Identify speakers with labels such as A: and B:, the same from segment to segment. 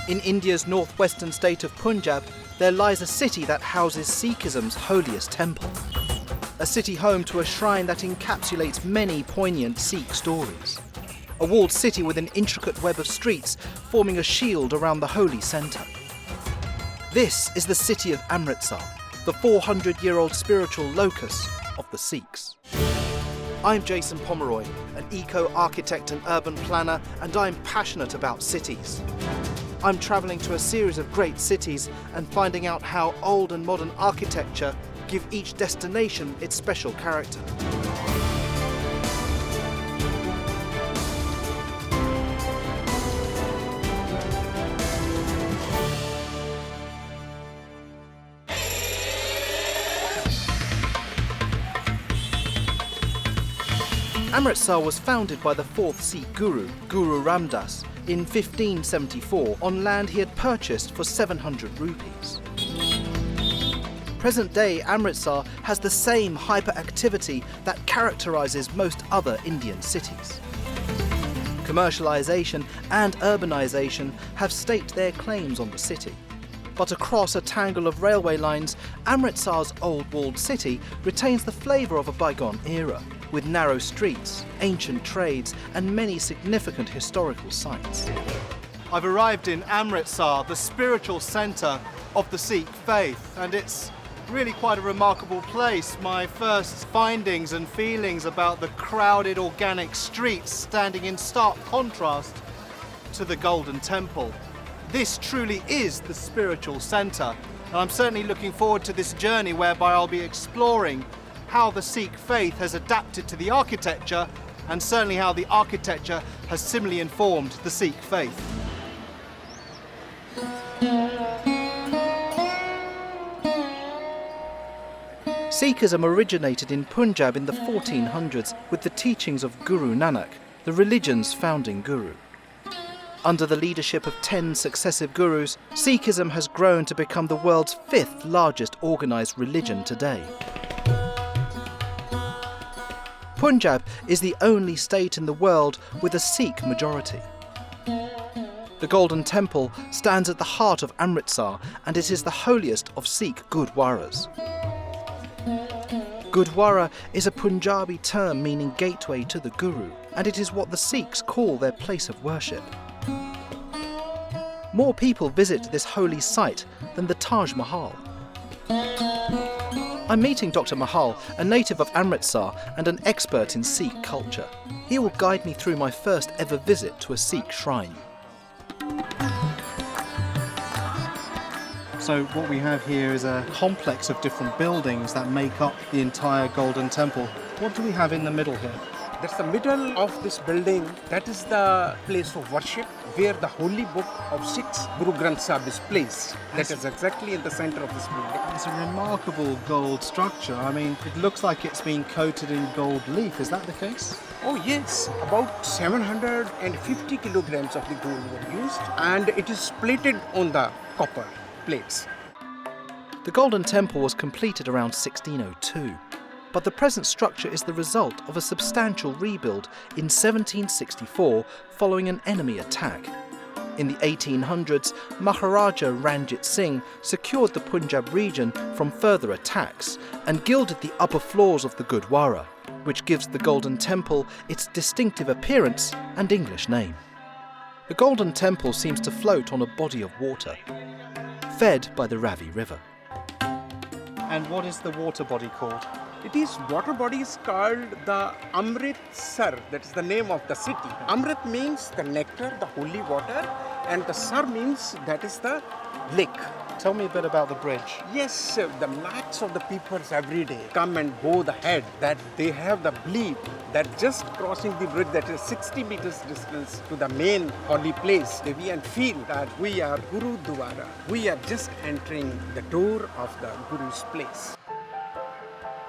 A: In India's northwestern state of Punjab, there lies a city that houses Sikhism's holiest temple. A city home to a shrine that encapsulates many poignant Sikh stories. A walled city with an intricate web of streets forming a shield around the holy centre. This is the city of Amritsar, the 400-year-old spiritual locus of the Sikhs. I'm Jason Pomeroy, an eco-architect and urban planner, and I'm passionate about cities. I'm travelling to a series of great cities and finding out how old and modern architecture give each destination its special character. Amritsar was founded by the fourth Sikh Guru, Guru Ramdas, in 1574 on land he had purchased for 700 rupees. Present-day Amritsar has the same hyperactivity that characterises most other Indian cities. Commercialisation and urbanisation have staked their claims on the city. But across a tangle of railway lines, Amritsar's old walled city retains the flavour of a bygone era, with narrow streets, ancient trades and many significant historical sites. I've arrived in Amritsar, the spiritual centre of the Sikh faith, and it's really quite a remarkable place. My first findings and feelings about the crowded organic streets standing in stark contrast to the Golden Temple. This truly is the spiritual centre, and I'm certainly looking forward to this journey whereby I'll be exploring how the Sikh faith has adapted to the architecture, and certainly how the architecture has similarly informed the Sikh faith. Sikhism originated in Punjab in the 1400s with the teachings of Guru Nanak, the religion's founding guru. Under the leadership of 10 successive gurus, Sikhism has grown to become the world's 5th largest organised religion today. Punjab is the only state in the world with a Sikh majority. The Golden Temple stands at the heart of Amritsar, and it is the holiest of Sikh Gurdwaras. Gurdwara is a Punjabi term meaning gateway to the Guru, and it is what the Sikhs call their place of worship. More people visit this holy site than the Taj Mahal. I'm meeting Dr. Mahal, a native of Amritsar and an expert in Sikh culture. He will guide me through my first ever visit to a Sikh shrine. So what we have here is a complex of different buildings that make up the entire Golden Temple. What do we have in the middle here?
B: That's the middle of this building. That is the place of worship where the holy book of Sikhs, Guru Granth Sahib, is placed. That is exactly in the center of this building.
A: It's a remarkable gold structure. I mean, it looks like it's been coated in gold leaf. Is that the case?
B: Oh yes, about 750 kilograms of the gold were used, and it is plated on the copper plates.
A: The Golden Temple was completed around 1602. But the present structure is the result of a substantial rebuild in 1764 following an enemy attack. In the 1800s, Maharaja Ranjit Singh secured the Punjab region from further attacks and gilded the upper floors of the Gurdwara, which gives the Golden Temple its distinctive appearance and English name. The Golden Temple seems to float on a body of water, fed by the Ravi River. And what is the water body called?
B: It is water body is called the Amritsar. That is the name of the city. Amrit means the nectar, the holy water, and the Sar means that is the lake.
A: Tell me a bit about the bridge.
B: Yes, the lakhs of the people every day come and bow the head that they have the belief that just crossing the bridge, that is 60 meters distance to the main holy place, they and feel that we are Gurudwara. We are just entering the door of the Guru's place.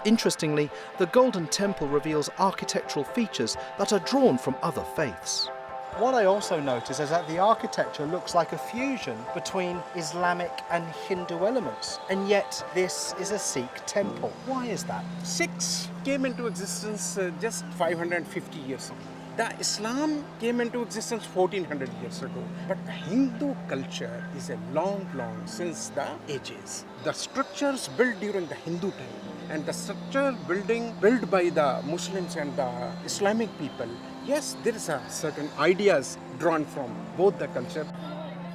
A: Interestingly, the Golden Temple reveals architectural features that are drawn from other faiths. What I also notice is that the architecture looks like a fusion between Islamic and Hindu elements, and yet this is a Sikh temple. Why is that?
B: Sikhs came into existence just 550 years ago. The Islam came into existence 1400 years ago, but the Hindu culture is a long since the ages. The structures built during the Hindu time and the structure built by the Muslims and the Islamic people, yes, there is a certain ideas drawn from both the culture.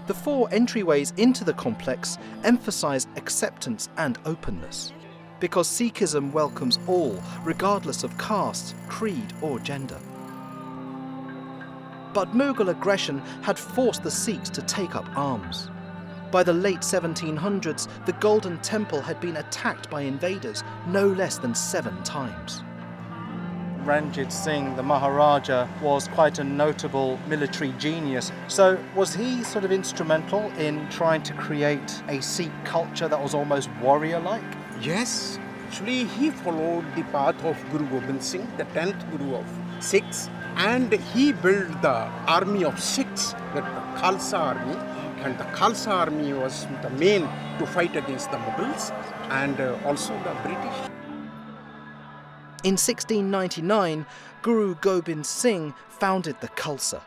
A: The 4 entryways into the complex emphasise acceptance and openness, because Sikhism welcomes all, regardless of caste, creed or gender. But Mughal aggression had forced the Sikhs to take up arms. By the late 1700s, the Golden Temple had been attacked by invaders no less than 7 times. Ranjit Singh, the Maharaja, was quite a notable military genius. So was he sort of instrumental in trying to create a Sikh culture that was almost warrior-like?
B: Yes, actually he followed the path of Guru Gobind Singh, the 10th Guru of Sikhs, and he built the army of Sikhs, the Khalsa army, and the Khalsa army was the main to fight against the Mughals and also the British.
A: In 1699, Guru Gobind Singh founded the Khalsa,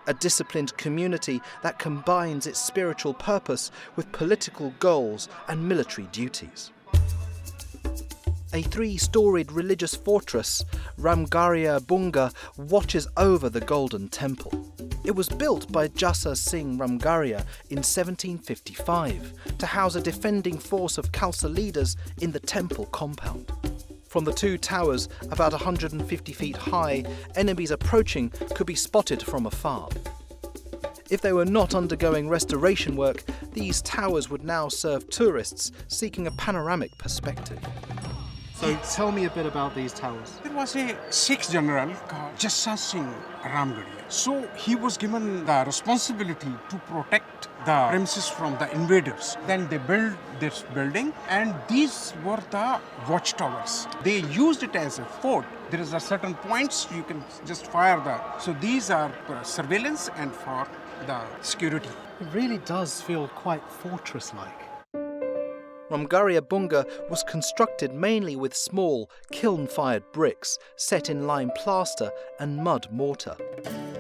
A: a disciplined community that combines its spiritual purpose with political goals and military duties. A 3-storied religious fortress, Ramgarhia Bunga, watches over the Golden Temple. It was built by Jassa Singh Ramgarhia in 1755 to house a defending force of Khalsa leaders in the temple compound. From the 2 towers, about 150 feet high, enemies approaching could be spotted from afar. If they were not undergoing restoration work, these towers would now serve tourists seeking a panoramic perspective. So tell me a bit about these towers.
B: There was a Sikh general called Jassa Singh Ramgarhia. So he was given the responsibility to protect the premises from the invaders. Then they built this building and these were the watchtowers. They used it as a fort. There is a certain points you can just fire the. So these are for surveillance and for the security.
A: It really does feel quite fortress-like. Ramgarhia Bunga was constructed mainly with small, kiln-fired bricks set in lime plaster and mud mortar.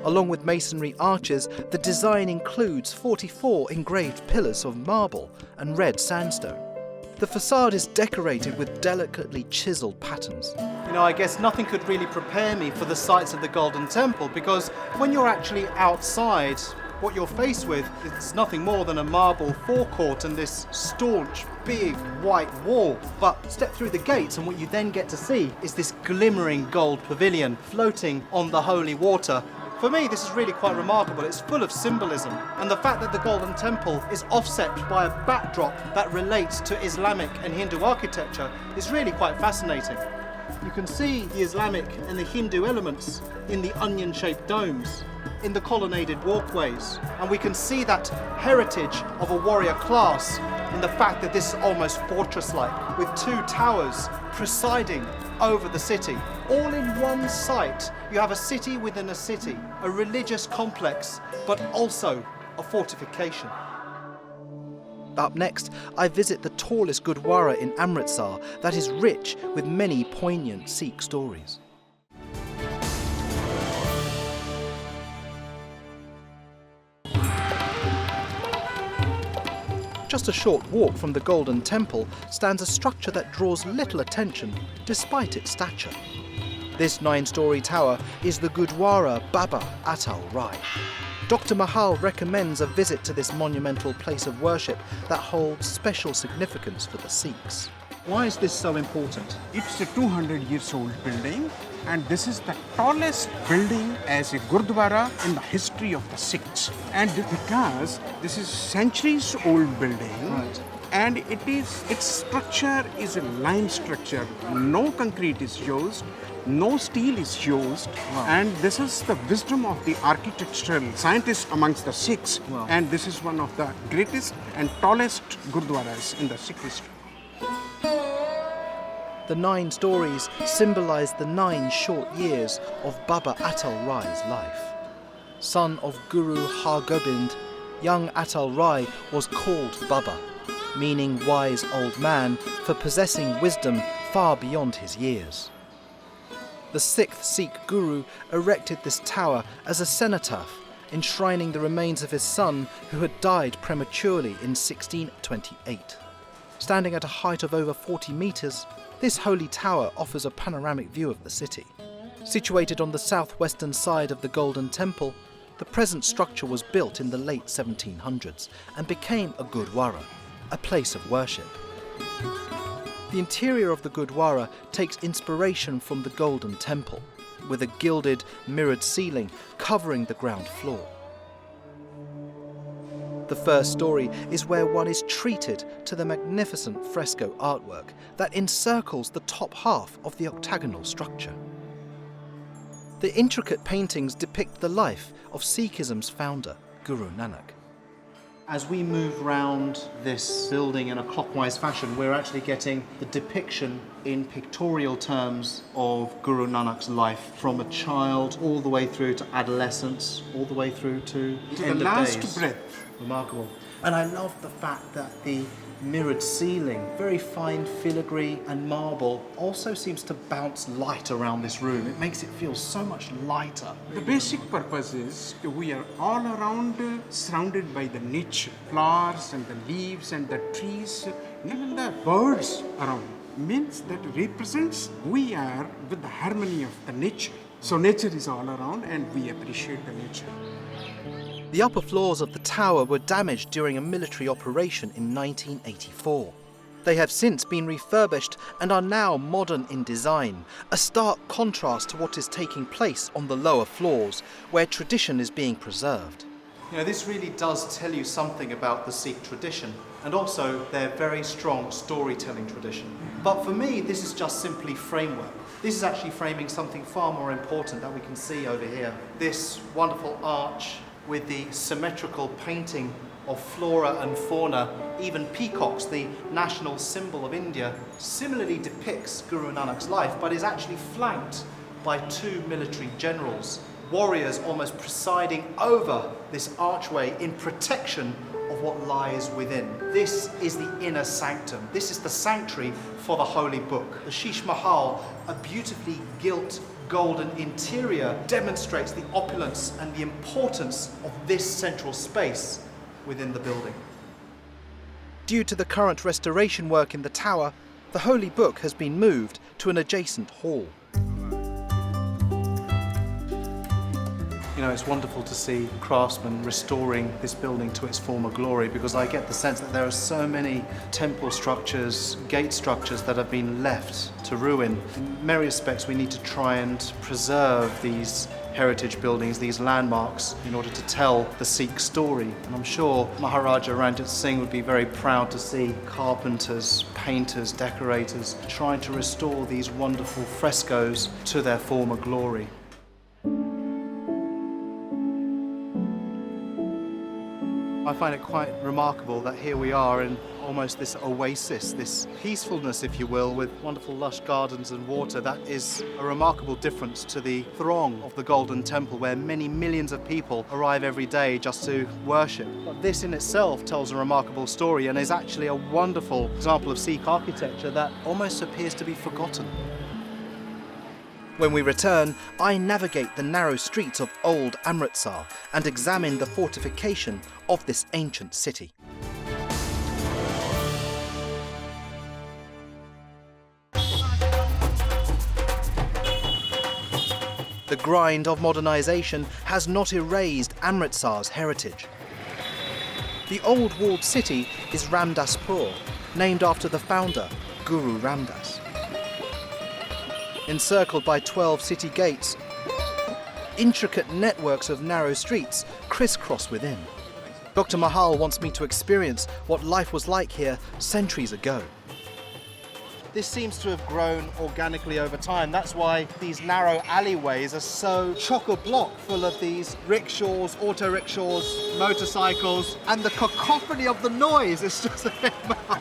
A: Along with masonry arches, the design includes 44 engraved pillars of marble and red sandstone. The facade is decorated with delicately chiselled patterns. You know, I guess nothing could really prepare me for the sights of the Golden Temple, because when you're actually outside, what you're faced with is nothing more than a marble forecourt and this staunch, big, white wall. But step through the gates and what you then get to see is this glimmering gold pavilion floating on the holy water. For me, this is really quite remarkable. It's full of symbolism. And the fact that the Golden Temple is offset by a backdrop that relates to Islamic and Hindu architecture is really quite fascinating. You can see the Islamic and the Hindu elements in the onion-shaped domes, in the colonnaded walkways, and we can see that heritage of a warrior class in the fact that this is almost fortress-like, with 2 towers presiding over the city. All in one site, you have a city within a city, a religious complex, but also a fortification. Up next, I visit the tallest Gurdwara in Amritsar that is rich with many poignant Sikh stories. Just a short walk from the Golden Temple stands a structure that draws little attention despite its stature. This 9-storey tower is the Gurdwara Baba Atal Rai. Dr. Mahal recommends a visit to this monumental place of worship that holds special significance for the Sikhs. Why is this so important?
B: It's a 200 years old building and this is the tallest building as a Gurdwara in the history of the Sikhs. And because this is centuries old building,
A: right,
B: and its structure is a lime structure. No concrete is used, no steel is used, wow, and this is the wisdom of the architectural scientists amongst the Sikhs.
A: Wow.
B: And this is one of the greatest and tallest Gurdwaras in the Sikh history.
A: The 9 stories symbolise the 9 short years of Baba Atal Rai's life. Son of Guru Har Gobind, young Atal Rai was called Baba, meaning wise old man, for possessing wisdom far beyond his years. The 6th Sikh guru erected this tower as a cenotaph, enshrining the remains of his son who had died prematurely in 1628. Standing at a height of over 40 metres, this holy tower offers a panoramic view of the city. Situated on the southwestern side of the Golden Temple, the present structure was built in the late 1700s and became a gurdwara, a place of worship. The interior of the gurdwara takes inspiration from the Golden Temple, with a gilded, mirrored ceiling covering the ground floor. The first story is where one is treated to the magnificent fresco artwork that encircles the top half of the octagonal structure. The intricate paintings depict the life of Sikhism's founder, Guru Nanak. As we move round this building in a clockwise fashion, we're actually getting the depiction in pictorial terms of Guru Nanak's life, from a child all the way through to adolescence, all the way through to the end
B: the
A: of
B: last
A: days.
B: breath.
A: Remarkable. And I love the fact that the mirrored ceiling, very fine filigree and marble, also seems to bounce light around this room. It makes it feel so much lighter.
B: The basic purpose is we are all around surrounded by the nature, flowers and the leaves and the trees, even the birds around. Means that represents we are with the harmony of the nature. So nature is all around and we appreciate the nature.
A: The upper floors of the tower were damaged during a military operation in 1984. They have since been refurbished and are now modern in design, a stark contrast to what is taking place on the lower floors, where tradition is being preserved. You know, this really does tell you something about the Sikh tradition, and also their very strong storytelling tradition. But for me, this is just simply framework. This is actually framing something far more important that we can see over here. This wonderful arch with the symmetrical painting of flora and fauna, even peacocks, the national symbol of India, similarly depicts Guru Nanak's life, but is actually flanked by 2 military generals, warriors almost presiding over this archway in protection of what lies within. This is the inner sanctum. This is the sanctuary for the holy book. The Sheesh Mahal, a beautifully gilt golden interior, demonstrates the opulence and the importance of this central space within the building. Due to the current restoration work in the tower, the holy book has been moved to an adjacent hall. You know, it's wonderful to see craftsmen restoring this building to its former glory, because I get the sense that there are so many temple structures, gate structures that have been left to ruin. In many respects, we need to try and preserve these heritage buildings, these landmarks, in order to tell the Sikh story. And I'm sure Maharaja Ranjit Singh would be very proud to see carpenters, painters, decorators trying to restore these wonderful frescoes to their former glory. I find it quite remarkable that here we are in almost this oasis, this peacefulness, if you will, with wonderful lush gardens and water. That is a remarkable difference to the throng of the Golden Temple, where many millions of people arrive every day just to worship. But this in itself tells a remarkable story and is actually a wonderful example of Sikh architecture that almost appears to be forgotten. When we return, I navigate the narrow streets of old Amritsar and examine the fortification of this ancient city. The grind of modernisation has not erased Amritsar's heritage. The old walled city is Ramdaspur, named after the founder, Guru Ramdas. Encircled by 12 city gates, intricate networks of narrow streets crisscross within. Dr. Mahal wants me to experience what life was like here centuries ago. This seems to have grown organically over time. That's why these narrow alleyways are so chock-a-block full of these rickshaws, auto rickshaws, motorcycles, and the cacophony of the noise is just a bit much.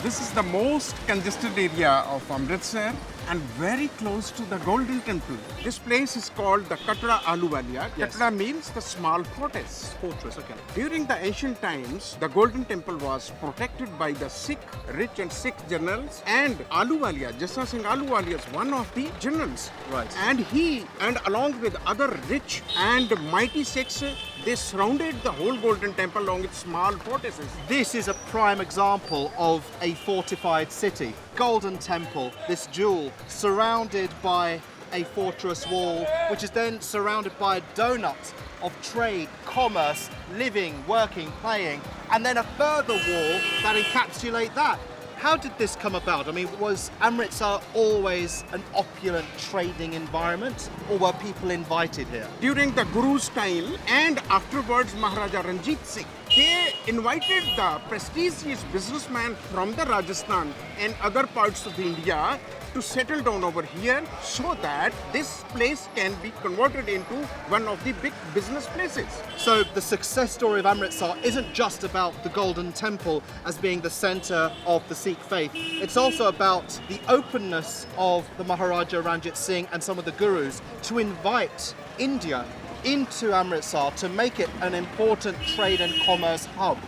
B: This is the most congested area of Amritsar and very close to the Golden Temple. This place is called the Katra Ahluwalia.
A: Yes.
B: Katra means the small fortress.
A: Fortress, okay.
B: During the ancient times, the Golden Temple was protected by the Sikh, rich and Sikh generals, and Ahluwalia, Jassa Singh Ahluwalia is one of the generals.
A: Right.
B: And he, and along with other rich and mighty Sikhs, they surrounded the whole Golden Temple along with small fortresses.
A: This is a prime example of a fortified city. Golden Temple, this jewel, surrounded by a fortress wall, which is then surrounded by a donut of trade, commerce, living, working, playing, and then a further wall that encapsulate that. How did this come about? I mean, was Amritsar always an opulent trading environment, or were people invited here?
B: During the Guru's time and afterwards Maharaja Ranjit Singh, they invited the prestigious businessmen from the Rajasthan and other parts of India to settle down over here so that this place can be converted into one of the big business places.
A: So the success story of Amritsar isn't just about the Golden Temple as being the center of the Sikh faith. It's also about the openness of the Maharaja Ranjit Singh and some of the gurus to invite India into Amritsar to make it an important trade and commerce hub.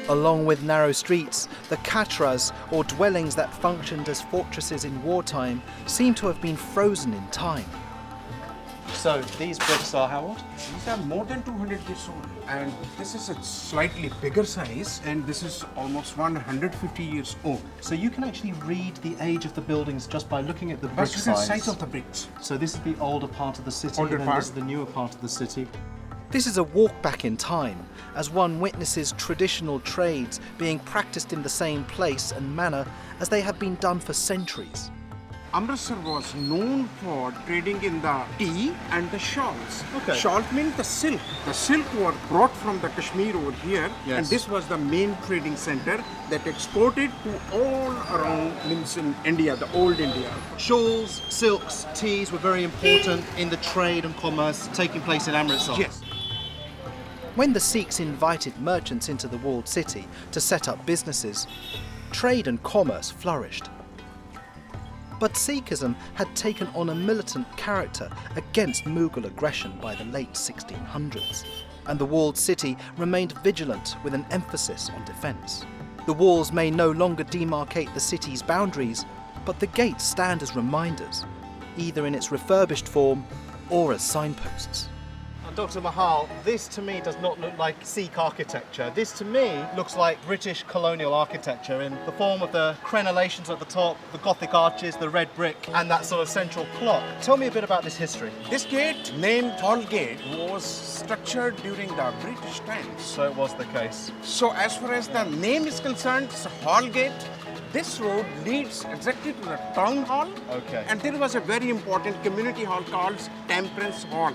A: Along with narrow streets, the katras, or dwellings that functioned as fortresses in wartime, seem to have been frozen in time. So these bricks are how old?
B: These are more than 200 years old, and this is a slightly bigger size, and this is almost 150 years old.
A: So you can actually read the age of the buildings just by looking at the brick
B: That's the
A: size.
B: size of the bricks.
A: So this is the older part of the city,
B: Older
A: and then
B: part.
A: this is the newer part of the city. This is a walk back in time, as one witnesses traditional trades being practiced in the same place and manner as they have been done for centuries.
B: Amritsar was known for trading in the tea and the shawls.
A: Okay.
B: Shawl means the silk. The silk were brought from the Kashmir over here,
A: Yes.
B: and this was the main trading center that exported to all around means in India, the old India.
A: Shawls, silks, teas were very important in the trade and commerce taking place in Amritsar.
B: Yes.
A: When the Sikhs invited merchants into the walled city to set up businesses, trade and commerce flourished. But Sikhism had taken on a militant character against Mughal aggression by the late 1600s, and the walled city remained vigilant with an emphasis on defence. The walls may no longer demarcate the city's boundaries, but the gates stand as reminders, either in its refurbished form or as signposts. Dr. Mahal, this to me does not look like Sikh architecture. This to me looks like British colonial architecture in the form of the crenellations at the top, the Gothic arches, the red brick, and that sort of central clock. Tell me a bit about this history.
B: This gate, named Hall Gate, was structured during the British times.
A: So it was the case.
B: So as far as the name is concerned, it's Hall Gate. This road leads exactly to the town hall.
A: Okay.
B: And there was a very important community hall called Temperance Hall.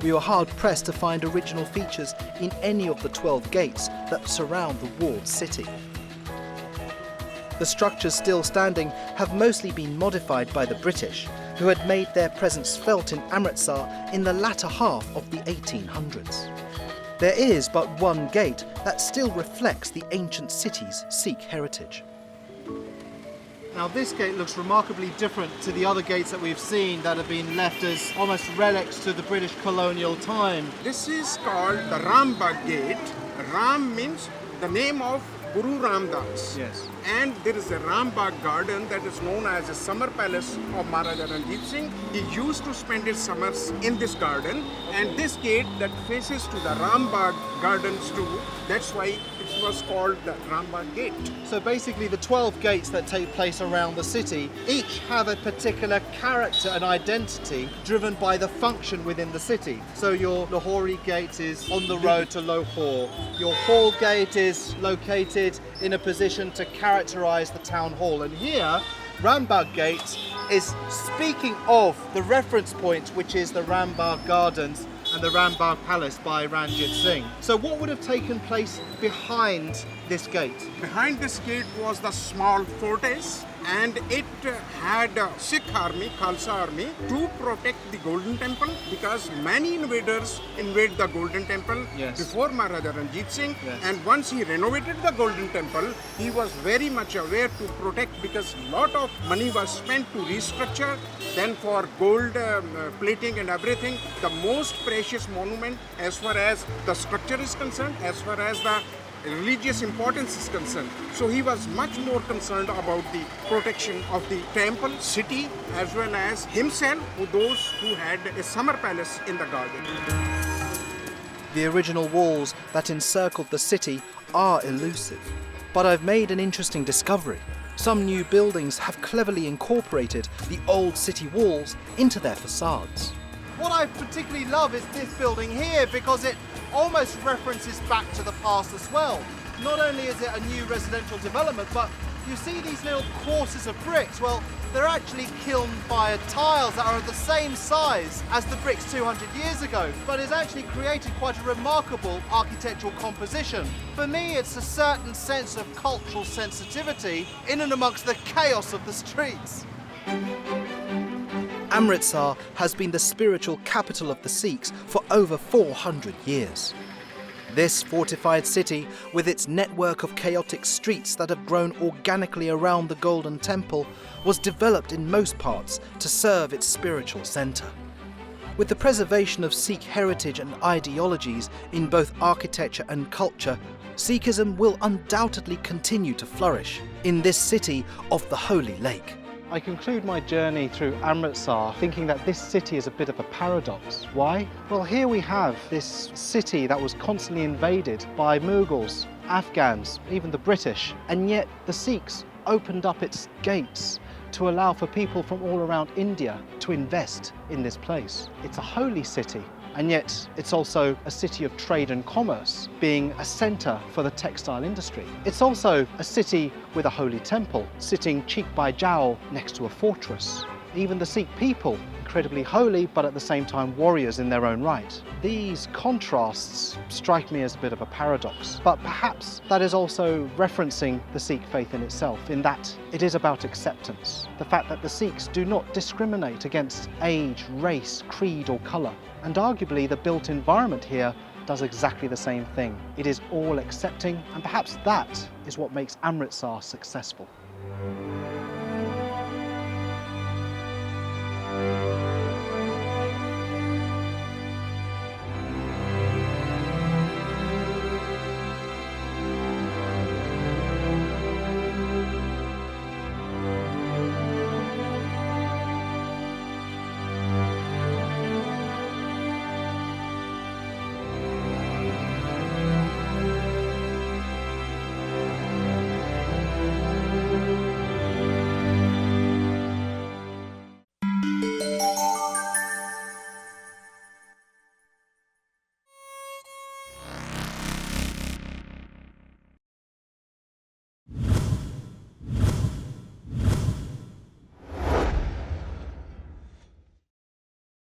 A: We were hard pressed to find original features in any of the 12 gates that surround the walled city. The structures still standing have mostly been modified by the British, who had made their presence felt in Amritsar in the latter half of the 1800s. There is but one gate that still reflects the ancient city's Sikh heritage. Now this gate looks remarkably different to the other gates that we've seen that have been left as almost relics to the British colonial time.
B: This is called the Rambagh Gate. Ram means the name of Guru Ramdas.
A: Yes.
B: And there is a Rambagh garden that is known as a summer palace of Maharaja Ranjit Singh. He used to spend his summers in this garden, and this gate that faces to the Rambagh gardens too, that's why it was called the Rambagh Gate.
A: So basically the 12 gates that take place around the city each have a particular character and identity driven by the function within the city. So your Lahori gate is on the road to Lahore. Your Hall gate is located in a position to characterize the town hall. And here, Rambagh Gate is speaking of the reference point, which is the Rambagh Gardens and the Rambagh Palace by Ranjit Singh. So what would have taken place behind this gate?
B: Behind this gate was the small fortress, and it had a Sikh army, Khalsa army, to protect the Golden Temple, because many invaders invade the Golden Temple before Maharaja Ranjit Singh. And once he renovated the Golden Temple, he was very much aware to protect, because a lot of money was spent to restructure, then for gold plating and everything. The most precious monument as far as the structure is concerned, as far as the religious importance is concerned. So he was much more concerned about the protection of the temple, city, as well as himself, those who had a summer palace in the garden.
A: The original walls that encircled the city are elusive, but I've made an interesting discovery. Some new buildings have cleverly incorporated the old city walls into their facades.
C: What I particularly love is this building here, because it almost references back to the past as well. Not only is it a new residential development, but you see these little quarters of bricks. Well, they're actually kiln-fired tiles that are the same size as the bricks 200 years ago, but it's actually created quite a remarkable architectural composition. For me, it's a certain sense of cultural sensitivity in and amongst the chaos of the streets.
A: Amritsar has been the spiritual capital of the Sikhs for over 400 years. This fortified city, with its network of chaotic streets that have grown organically around the Golden Temple, was developed in most parts to serve its spiritual centre. With the preservation of Sikh heritage and ideologies in both architecture and culture, Sikhism will undoubtedly continue to flourish in this city of the Holy Lake.
C: I conclude my journey through Amritsar thinking that this city is a bit of a paradox. Why? Well, here we have this city that was constantly invaded by Mughals, Afghans, even the British, and yet the Sikhs opened up its gates to allow for people from all around India to invest in this place. It's a holy city, and yet it's also a city of trade and commerce, being a centre for the textile industry. It's also a city with a holy temple, sitting cheek by jowl next to a fortress. Even the Sikh people, incredibly holy, but at the same time warriors in their own right. These contrasts strike me as a bit of a paradox, but perhaps that is also referencing the Sikh faith in itself, in that it is about acceptance. The fact that the Sikhs do not discriminate against age, race, creed or colour. And arguably the built environment here does exactly the same thing. It is all accepting, and perhaps that is what makes Amritsar successful.